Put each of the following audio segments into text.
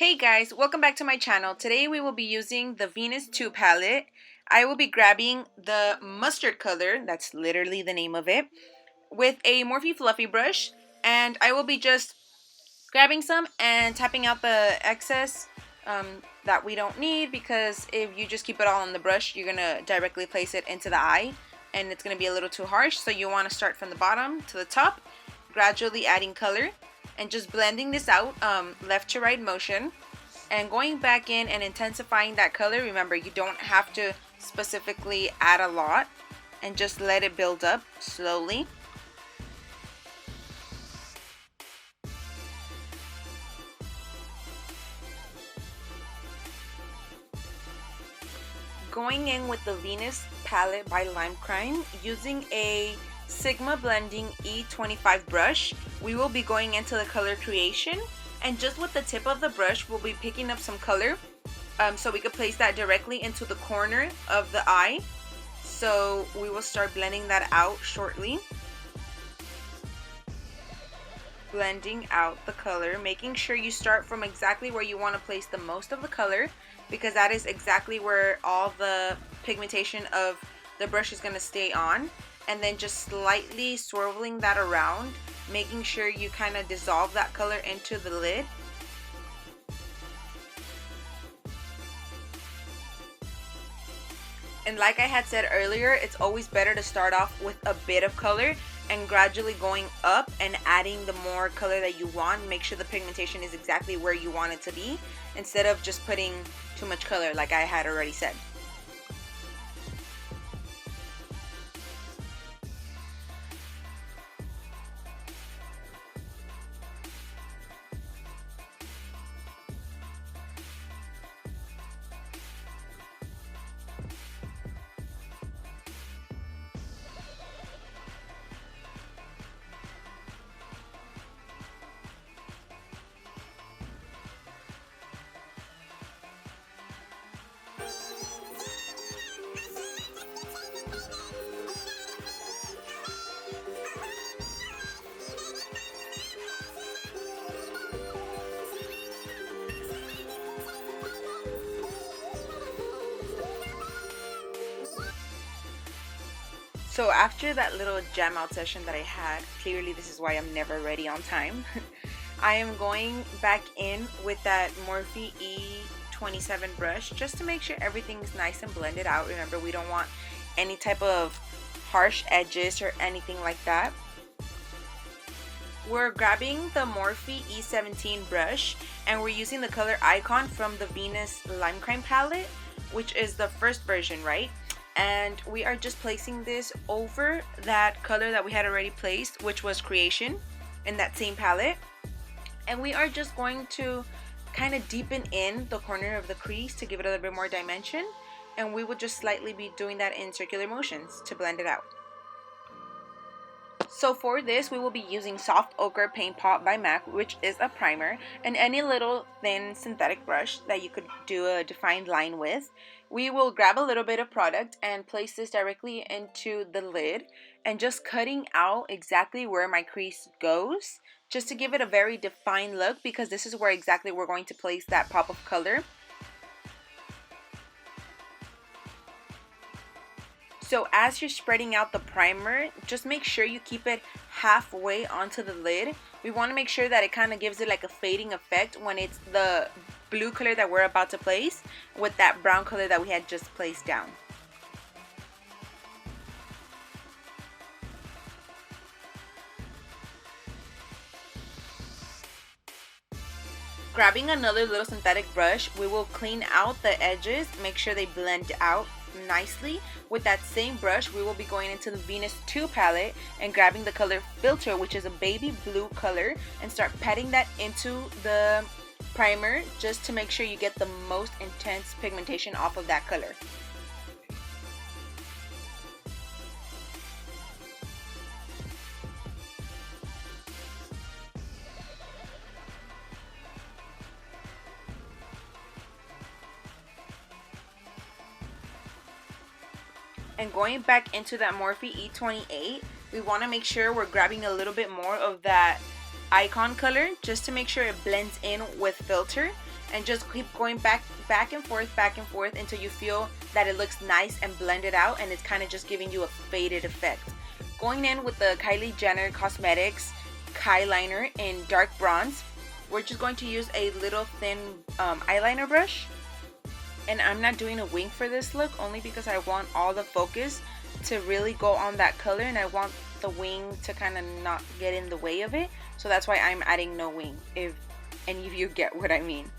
Hey guys, welcome back to my channel. Today we will be using the Venus 2 palette. I will be grabbing the mustard color, that's literally the name of it, with a Morphe Fluffy brush, and I will be just grabbing some and tapping out the excess that we don't need, because if you just keep it all on the brush, you're going to directly place it into the eye and it's going to be a little too harsh. So you want to start from the bottom to the top, gradually adding color and just blending this out, left to right motion, and going back in and intensifying that color. Remember, you don't have to specifically add a lot, and just let it build up slowly. Going in with the Venus palette by Lime Crime using a Sigma Blending E25 brush, we will be going into the color creation, and just with the tip of the brush we'll be picking up some color so we could place that directly into the corner of the eye. So we will start blending that out shortly. Blending out the color, making sure you start from exactly where you want to place the most of the color, because that is exactly where all the pigmentation of the brush is going to stay on. And then just slightly swirling that around, making sure you kind of dissolve that color into the lid. And like I had said earlier, it's always better to start off with a bit of color and gradually going up and adding the more color that you want. Make sure the pigmentation is exactly where you want it to be, instead of just putting too much color like I had already said. So after that little jam out session that I had, clearly this is why I'm never ready on time, I am going back in with that Morphe E27 brush just to make sure everything's nice and blended out. Remember, we don't want any type of harsh edges or anything like that. We're grabbing the Morphe E17 brush and we're using the color Icon from the Venus Lime Crime palette, which is the first version, right? And we are just placing this over that color that we had already placed, which was Creation, in that same palette. And we are just going to kind of deepen in the corner of the crease to give it a little bit more dimension, and we will just slightly be doing that in circular motions to blend it out. So for this, we will be using Soft Ochre Paint Pot by MAC, which is a primer, and any little thin synthetic brush that you could do a defined line with. We will grab a little bit of product and place this directly into the lid, and just cutting out exactly where my crease goes, just to give it a very defined look, because this is where exactly we're going to place that pop of color. So as you're spreading out the primer, just make sure you keep it halfway onto the lid. We want to make sure that it kind of gives it like a fading effect when it's the blue color that we're about to place with that brown color that we had just placed down. Grabbing another little synthetic brush, we will clean out the edges, make sure they blend out nicely. With that same brush, we will be going into the Venus 2 palette and grabbing the color Filter, which is a baby blue color, and start patting that into the primer just to make sure you get the most intense pigmentation off of that color. And going back into that Morphe E28, we want to make sure we're grabbing a little bit more of that Icon color just to make sure it blends in with Filter, and just keep going back and forth until you feel that it looks nice and blended out, and it's kind of just giving you a faded effect. Going in with the Kylie Jenner Cosmetics eyeliner in dark bronze, we're just going to use a little thin eyeliner brush. And I'm not doing a wing for this look, only because I want all the focus to really go on that color, and I want the wing to kind of not get in the way of it. So that's why I'm adding no wing, if any of you get what I mean.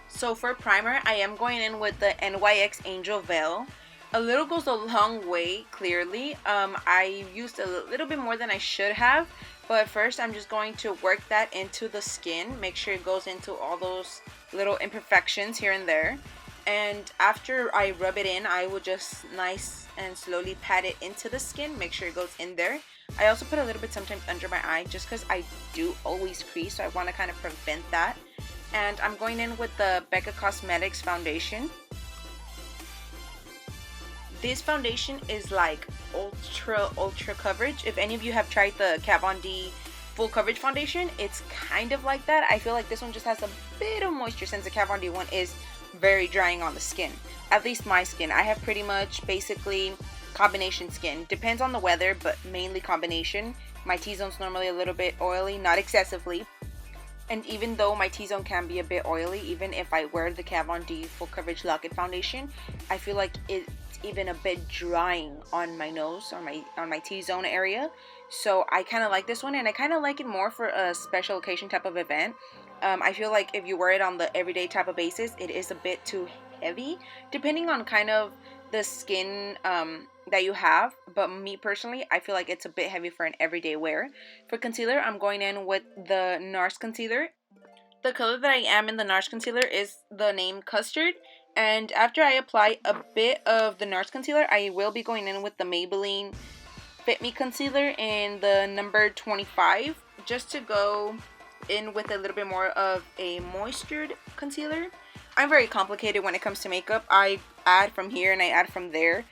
So for primer, I am going in with the NYX Angel Veil. A little goes a long way, clearly. I used a little bit more than I should have, but first I'm just going to work that into the skin. Make sure it goes into all those little imperfections here and there. And after I rub it in, I will just nice and slowly pat it into the skin. Make sure it goes in there. I also put a little bit sometimes under my eye, just because I do always crease, so I want to kind of prevent that. And I'm going in with the Becca Cosmetics foundation. This foundation is like ultra coverage. If any of you have tried the Kat Von D full coverage foundation, it's kind of like that. I feel like this one just has a bit of moisture, since the Kat Von D one is very drying on the skin. At least my skin. I have pretty much basically combination skin. Depends on the weather, but mainly combination. My T-zone's normally a little bit oily, not excessively. And even though my T-zone can be a bit oily, even if I wear the Kat Von D full coverage Lock-It foundation, I feel like it's even a bit drying on my nose, on my T-zone area. So I kind of like this one, and I kind of like it more for a special occasion type of event. I feel like if you wear it on the everyday type of basis, it is a bit too heavy, depending on kind of the skin that you have. But me personally, I feel like it's a bit heavy for an everyday wear. For concealer, I'm going in with the NARS concealer. The color that I am in the NARS concealer is the name Custard. And after I apply a bit of the NARS concealer, I will be going in with the Maybelline Fit Me concealer in the number 25, just to go in with a little bit more of a moistured concealer. I'm very complicated when it comes to makeup. I add from here and I add from there,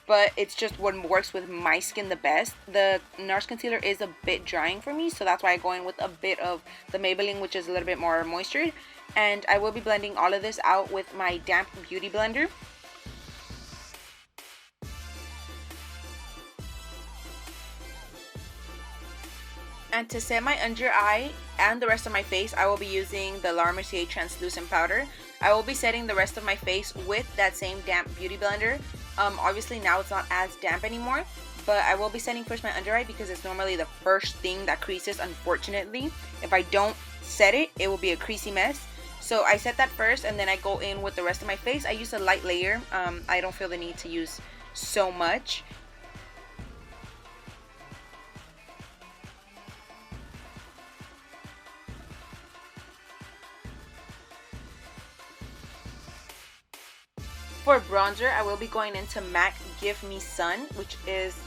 but it's just what works with my skin the best. The NARS concealer is a bit drying for me, so that's why I go in with a bit of the Maybelline, which is a little bit more moistured. And I will be blending all of this out with my damp beauty blender. And to set my under eye and the rest of my face, I will be using the Laura Mercier translucent powder. I will be setting the rest of my face with that same damp beauty blender. Obviously now it's not as damp anymore, but I will be setting first my under eye because it's normally the first thing that creases, unfortunately. If I don't set it, it will be a creasy mess. So I set that first, and then I go in with the rest of my face. I use a light layer. I don't feel the need to use so much. For bronzer, I will be going into MAC Give Me Sun, which is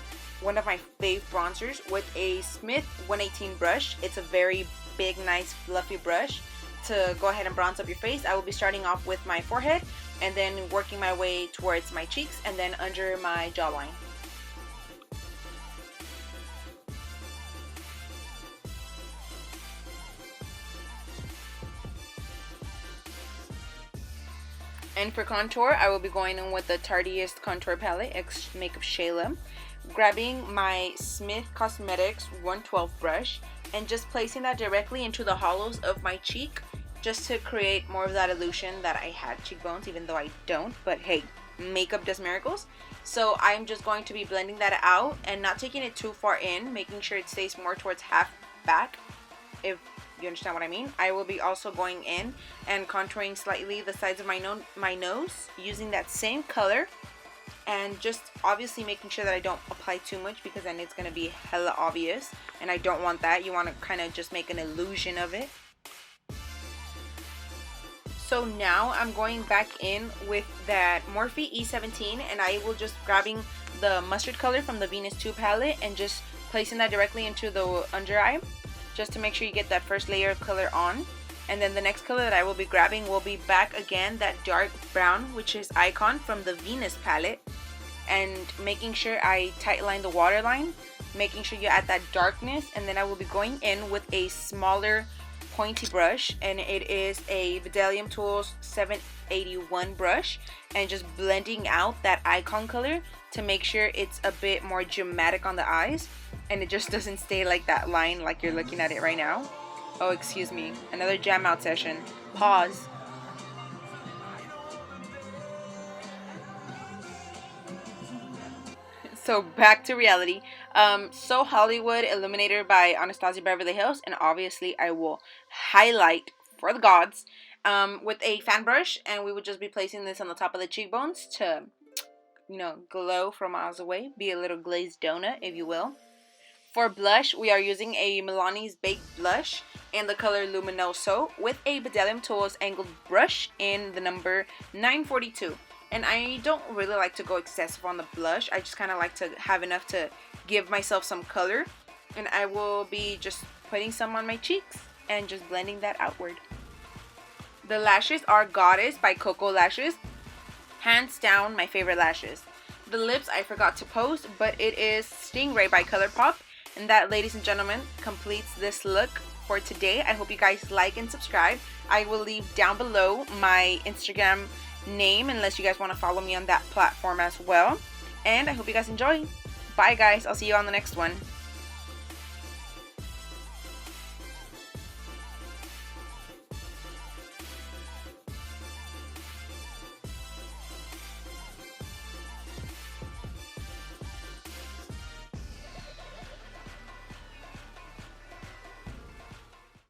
one of my fave bronzers, with a Smith 118 brush. It's a very big, nice, fluffy brush to go ahead and bronze up your face. I will be starting off with my forehead and then working my way towards my cheeks and then under my jawline. And for contour, I will be going in with the Tardiest Contour Palette, X Makeup Shayla. Grabbing my Smith Cosmetics 112 brush and just placing that directly into the hollows of my cheek, just to create more of that illusion that I had cheekbones, even though I don't. But hey, makeup does miracles. So I'm just going to be blending that out and not taking it too far in, making sure it stays more towards half back, if you understand what I mean. I will be also going in and contouring slightly the sides of my nose using that same color, and just obviously making sure that I don't apply too much, because then it's going to be hella obvious, and I don't want that. You want to kind of just make an illusion of it. So now I'm going back in with that Morphe E17, and I will just grabbing the mustard color from the Venus 2 palette and just placing that directly into the under eye, just to make sure you get that first layer of color on. And then the next color that I will be grabbing will be back again that dark brown, which is Icon from the Venus palette. And making sure I tightline the waterline, making sure you add that darkness. And then I will be going in with a smaller pointy brush, and it is a Vidalium Tools 781 brush, and just blending out that Icon color to make sure it's a bit more dramatic on the eyes, and it just doesn't stay like that line like you're looking at it right now. Oh, excuse me, another jam out session. Pause. So back to reality. So Hollywood Illuminator by Anastasia Beverly Hills, and obviously I will highlight for the gods with a fan brush, and we would just be placing this on the top of the cheekbones to, you know, glow from miles away, be a little glazed donut, if you will. For blush, we are using a Milani's Baked Blush in the color Luminoso with a Vidalium Tools angled brush in the number 942. And I don't really like to go excessive on the blush. I just kind of like to have enough to give myself some color. And I will be just putting some on my cheeks and just blending that outward. The lashes are Goddess by Coco Lashes. Hands down, my favorite lashes. The lips I forgot to post, but it is Stingray by ColourPop. And that, ladies and gentlemen, completes this look for today. I hope you guys like and subscribe. I will leave down below my Instagram name unless you guys want to follow me on that platform as well. And I hope you guys enjoy. Bye guys, I'll see you on the next one.